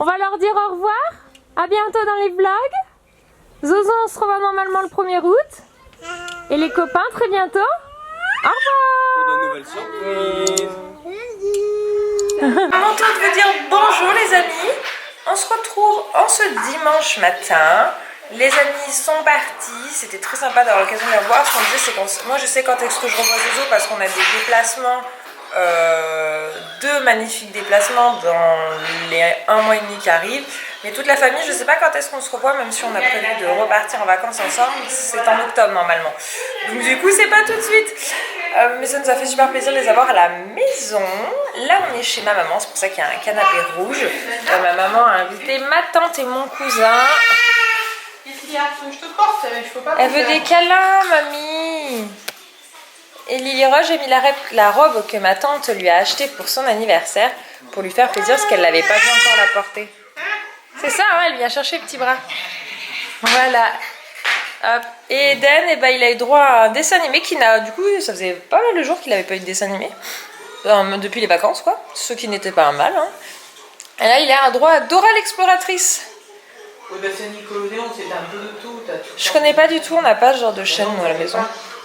On va leur dire au revoir. À bientôt dans les vlogs. Zozo, on se revoit normalement le 1er août. Et les copains, très bientôt. Au revoir. Pour de nouvelles surprises. À mon tour de vous dire bonjour les amis. On se retrouve en ce dimanche matin. Les amis sont partis. C'était très sympa d'avoir l'occasion de les revoir. Ce qu'on disait, c'est moi je sais quand est-ce que je revois Zozo parce qu'on a des déplacements. Deux magnifiques déplacements dans les 1 mois et demi qui arrivent. Mais toute la famille, je sais pas quand est-ce qu'on se revoit, même si on a prévu de repartir en vacances ensemble. C'est en octobre normalement. Donc du coup, c'est pas tout de suite. Mais ça nous a fait super plaisir de les avoir à la maison. Là, on est chez ma maman. C'est pour ça qu'il y a un canapé rouge. Ma maman a invité ma tante et mon cousin. Elle veut des câlins, mamie. Et Lily Rose, j'ai mis la robe que ma tante lui a achetée pour son anniversaire pour lui faire plaisir parce qu'elle n'avait pas vu encore la porter. C'est ça, hein, elle vient chercher le petit bras. Voilà. Hop. Et Eden, eh ben, il a eu droit à un dessin animé qui n'a... Du coup, ça faisait pas mal de jours qu'il n'avait pas eu de dessin animé. Depuis les vacances, quoi. Ce qui n'était pas un mal. Hein. Et là, il a un droit à Dora l'exploratrice. Oui, bah c'est Nickelodeon, c'est un peu de tout. Je connais pas du tout, on n'a pas ce genre de chaîne, nous, à la maison.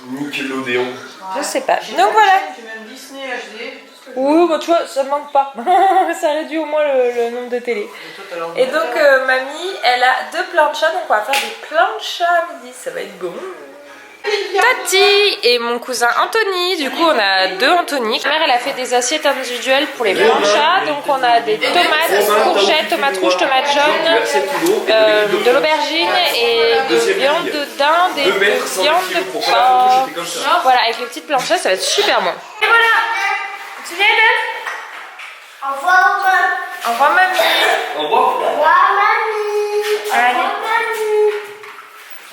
Nickelodeon. Je sais pas. Donc voilà. J'ai même Disney HD. Oui, bah tu vois, ça manque pas. Ça réduit au moins le nombre de télé. Et donc, mamie, elle a 2 planchas, donc on va faire des planchas à midi. Ça va être bon. Tati et mon cousin Anthony, du coup on a 2 Anthony. Ma mère elle a fait des assiettes individuelles pour les planchas, donc on a des tomates, courgettes, tomates rouges, tomates jaunes, de l'aubergine et de viande de dinde et de viande de porc. Voilà, avec les petites planchas ça va être super bon. Et voilà. Tu viens Eden? Au revoir, maman. Au revoir mamie. Au revoir. Au revoir, mamie. Allez. Au revoir, mamie.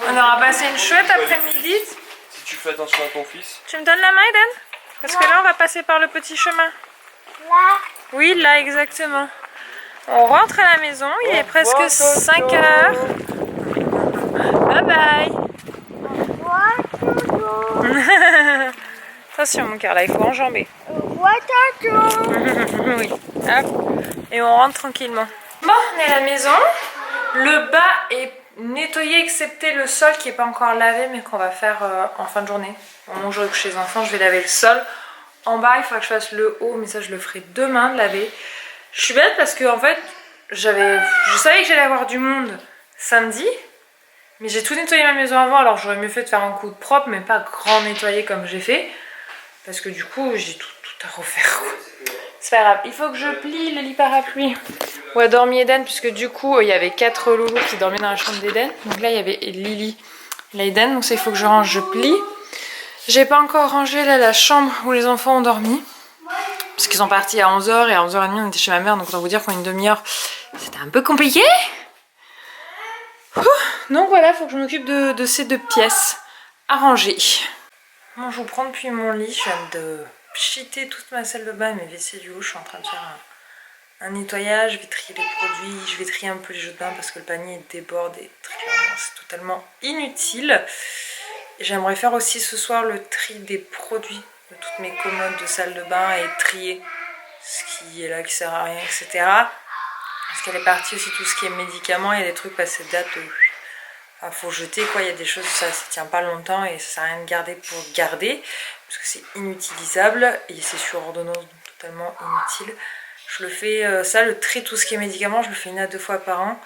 On aura passé une chouette après-midi. Si tu fais attention à ton fils. Tu me donnes la main Eden? Parce que là on va passer par le petit chemin. Là. Oui, là exactement. On rentre à la maison, il est presque 5 h. Bye bye. Au revoir, Toto. Attention mon cœur, là il faut enjamber. Au revoir, Toto. Oui. Hop. Et on rentre tranquillement. Bon, on est à la maison. Le bas est nettoyé excepté le sol qui n'est pas encore lavé mais qu'on va faire en fin de journée. Au moment où je vais coucher les enfants, je vais laver le sol. En bas, il faudra que je fasse le haut, mais ça je le ferai demain de laver. Je suis bête parce que en fait, je savais que j'allais avoir du monde samedi, mais j'ai tout nettoyé ma maison avant, alors j'aurais mieux fait de faire un coup de propre, mais pas grand nettoyer comme j'ai fait, parce que du coup j'ai tout à refaire. C'est pas grave, il faut que je plie le lit parapluie où a dormi Eden, puisque du coup il y avait 4 loulous qui dormaient dans la chambre d'Eden, donc là il y avait Lily, là Eden, donc ça il faut que je range, je plie. J'ai pas encore rangé là la chambre où les enfants ont dormi. Parce qu'ils sont partis à 11 h et à 11 h 30 on était chez ma mère. Donc autant vous dire qu'en une demi-heure c'était un peu compliqué. Donc voilà, il faut que je m'occupe de ces 2 pièces à ranger. Bon, je vous prends depuis mon lit. Je viens de cheater toute ma salle de bain et mes WC du haut. Je suis en train de faire un nettoyage. Je vais trier les produits. Je vais trier un peu les jeux de bain parce que le panier déborde et très clairement c'est totalement inutile. J'aimerais faire aussi ce soir le tri des produits de toutes mes commodes de salle de bain et trier ce qui est là, qui sert à rien, etc. Parce qu'elle est partie aussi tout ce qui est médicaments, il y a des trucs passés de date, faut jeter quoi, il y a des choses, ça tient pas longtemps et ça sert à rien de garder pour garder, parce que c'est inutilisable et c'est sur ordonnance, donc totalement inutile. Je le fais, ça, le tri, tout ce qui est médicaments, je le fais 1 à 2 fois par an.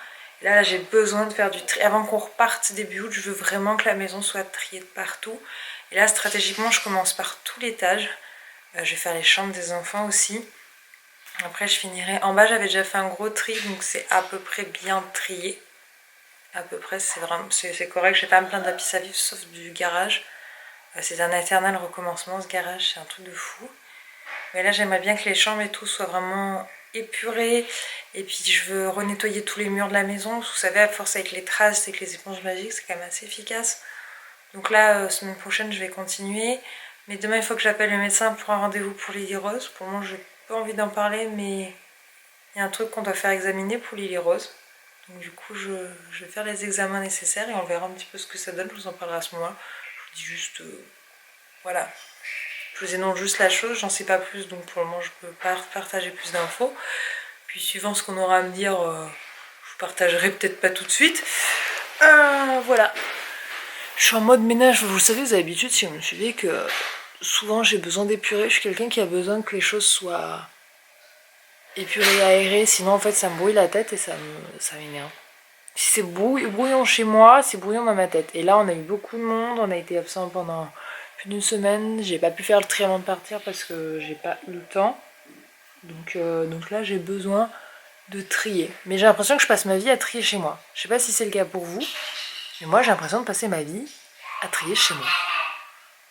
Là, j'ai besoin de faire du tri. Avant qu'on reparte début août, je veux vraiment que la maison soit triée de partout. Et là, stratégiquement, je commence par tout l'étage. Je vais faire les chambres des enfants aussi. Après, je finirai. En bas, j'avais déjà fait un gros tri, donc c'est à peu près bien trié. À peu près, c'est vraiment, c'est correct. Je vais pas me plaindre de la pisse à vivre, sauf du garage. C'est un éternel recommencement, ce garage, c'est un truc de fou. Mais là, j'aimerais bien que les chambres et tout soient vraiment épurées. Et puis je veux renettoyer tous les murs de la maison. Vous savez, à force avec les traces, avec les éponges magiques, c'est quand même assez efficace. Donc là, semaine prochaine, je vais continuer. Mais demain, il faut que j'appelle le médecin pour un rendez-vous pour Lily Rose. Pour moi, j'ai pas envie d'en parler, mais il y a un truc qu'on doit faire examiner pour Lily Rose. Donc du coup, je vais faire les examens nécessaires et on verra un petit peu ce que ça donne. Je vous en parlerai à ce moment-là. Je vous dis juste, voilà. Je vous énonce juste la chose, j'en sais pas plus, donc pour le moment, je peux pas partager plus d'infos. Puis suivant ce qu'on aura à me dire, je vous partagerai peut-être pas tout de suite. Voilà. Je suis en mode ménage, vous le savez, vous avez l'habitude si vous me suivez que souvent j'ai besoin d'épurer. Je suis quelqu'un qui a besoin que les choses soient épurées, aérées, sinon en fait ça me brouille la tête et ça m'énerve. Si c'est brouillon chez moi, c'est brouillon dans ma tête. Et là on a eu beaucoup de monde, on a été absent pendant plus d'une semaine. J'ai pas pu faire le tri avant de partir parce que j'ai pas eu le temps. Donc là j'ai besoin de trier. Mais j'ai l'impression que je passe ma vie à trier chez moi. Je sais pas si c'est le cas pour vous. Mais moi j'ai l'impression de passer ma vie à trier chez moi.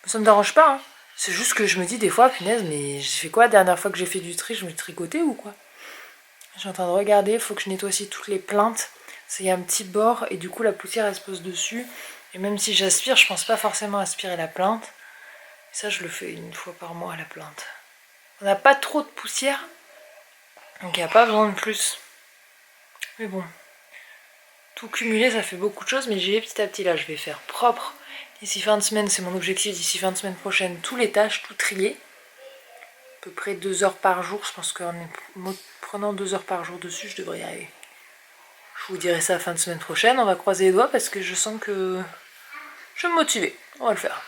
Ça me dérange pas, hein. C'est juste que je me dis des fois, punaise, mais j'ai fait quoi la dernière fois que j'ai fait du tri? Je me suis tricoté ou quoi? Je suis en train de regarder, il faut que je nettoie aussi toutes les plaintes. Il y a un petit bord et du coup la poussière elle se pose dessus. Et même si j'aspire, je pense pas forcément aspirer la plainte. Et ça je le fais une fois par mois à la plainte. On n'a pas trop de poussière, donc il n'y a pas besoin de plus. Mais bon. Tout cumulé, ça fait beaucoup de choses, mais j'y vais petit à petit. Là, je vais faire propre. D'ici fin de semaine, c'est mon objectif. D'ici fin de semaine prochaine, tous les tâches, tout trier. À peu près 2 heures par jour. Je pense qu'en prenant 2 heures par jour dessus, je devrais y arriver. Je vous dirai ça fin de semaine prochaine. On va croiser les doigts parce que je sens que je vais me motiver. On va le faire.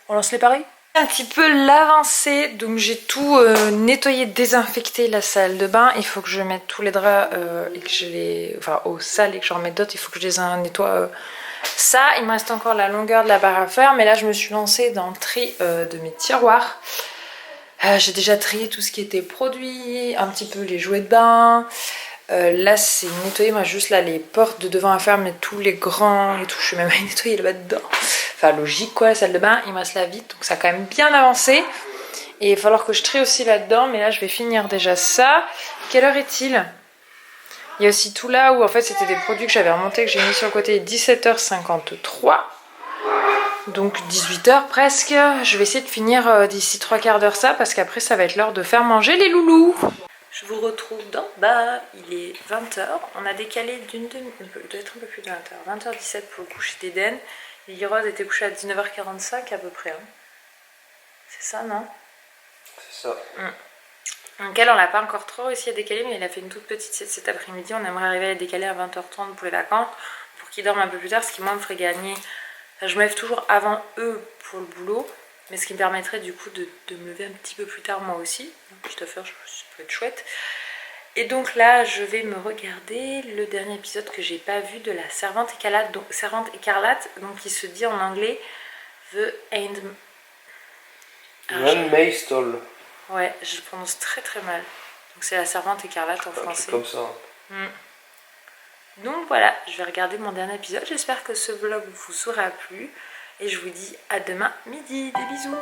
On lance les paris? Un petit peu l'avancée, donc j'ai tout nettoyé, désinfecté la salle de bain. Il faut que je mette tous les draps et que je les, enfin au sale et que j'en remette d'autres. Il faut que je les nettoie ça. Il me reste encore la longueur de la barre à faire, mais là je me suis lancée dans le tri de mes tiroirs. J'ai déjà trié tout ce qui était produit, un petit peu les jouets de bain. Là c'est nettoyer, moi juste là les portes de devant à faire, mais tous les grands et tout. Je suis même à nettoyer là-bas dedans. Enfin logique quoi, la salle de bain, il me reste la vitre, donc ça a quand même bien avancé. Et il va falloir que je trie aussi là-dedans, mais là je vais finir déjà ça. Quelle heure est-il? Il y a aussi tout là où en fait c'était des produits que j'avais remontés, que j'ai mis sur le côté, 17h53. Donc 18h presque. Je vais essayer de finir d'ici 3/4 d'heure ça, parce qu'après ça va être l'heure de faire manger les loulous. Je vous retrouve d'en bas, il est 20h. On a décalé d'une demi, doit être un peu plus de 20h. 20h17 pour le coucher d'Eden. Lily Rose était couchée à 19h45 à peu près. Hein. C'est ça, non? C'est ça. Donc elle, on l'a pas encore trop réussi à décaler, mais il a fait une toute petite sieste cet après-midi. On aimerait arriver à la décaler à 20h30 pour les vacances, pour qu'ils dorment un peu plus tard, ce qui moi me ferait gagner. Enfin, je me lève toujours avant eux pour le boulot, mais ce qui me permettrait du coup de me lever un petit peu plus tard moi aussi. Petite affaire, ça peut être chouette. Et donc là, je vais me regarder le dernier épisode que j'ai pas vu de la Servante Écarlate, donc qui se dit en anglais The Handmaid's Ouais, je le prononce très très mal. Donc c'est la Servante Écarlate en français. Comme ça. Donc voilà, je vais regarder mon dernier épisode. J'espère que ce vlog vous aura plu. Et je vous dis à demain midi. Des bisous.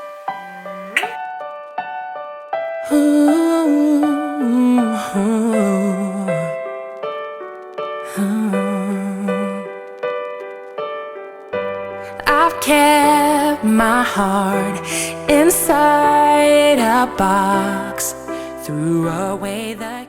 I've kept my heart inside a box, threw away the